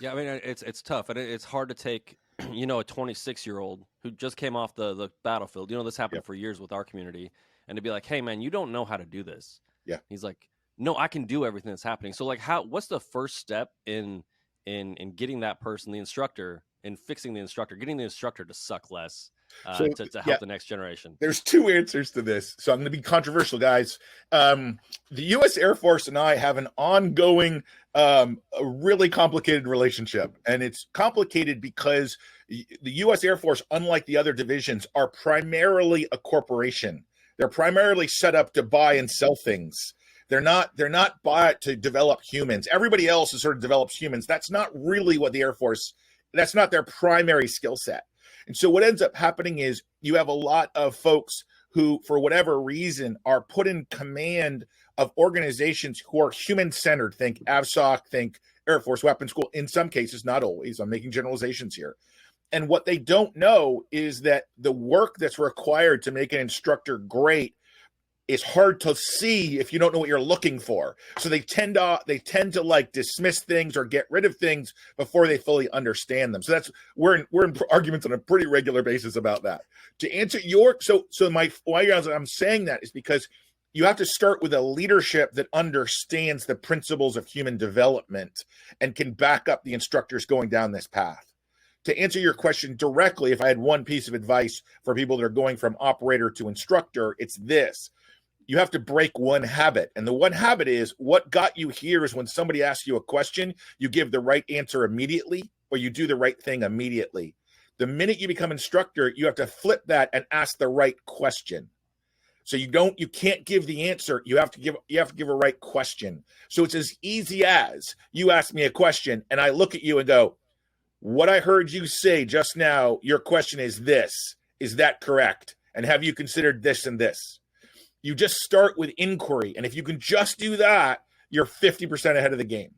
Yeah, I mean, it's tough, and it's hard to take, a 26-year-old who just came off the battlefield. This happened Yep. for years with our community, and to be like, "Hey, man, you don't know how to do this." Yeah. He's like, "No, I can do everything that's happening." So, like, what's the first step in getting that person, the instructor, in fixing the instructor, getting the instructor to suck less, So to help the next generation? there's two answers to this. So I'm going to be controversial, guys. The U.S. Air Force and I have an ongoing, a really complicated relationship. And it's complicated because the U.S. Air Force, unlike the other divisions, are primarily a corporation. They're primarily set up to buy and sell things. They're not bought to develop humans. Everybody else is sort of develops humans. That's not really what the Air Force, that's not their primary skill set. And so what ends up happening is you have a lot of folks who, for whatever reason, are put in command of organizations who are human-centered. Think AVSOC, think Air Force Weapons School. In some cases, not always. I'm making generalizations here. And what they don't know is that the work that's required to make an instructor great is hard to see if you don't know what you're looking for. So they tend to like dismiss things or get rid of things before they fully understand them. So that's we're in arguments on a pretty regular basis about that. To answer your why I'm saying that is because you have to start with a leadership that understands the principles of human development and can back up the instructors going down this path. To answer your question directly, if I had one piece of advice for people that are going from operator to instructor, it's this. You have to break one habit. And the one habit is what got you here is when somebody asks you a question, you give the right answer immediately, or you do the right thing immediately. The minute you become instructor, you have to flip that and ask the right question. So you can't give the answer. You have to give a right question. So it's as easy as you ask me a question and I look at you and go, what I heard you say just now, your question is this. Is that correct? And have you considered this and this? You just start with inquiry. And if you can just do that, you're 50% ahead of the game.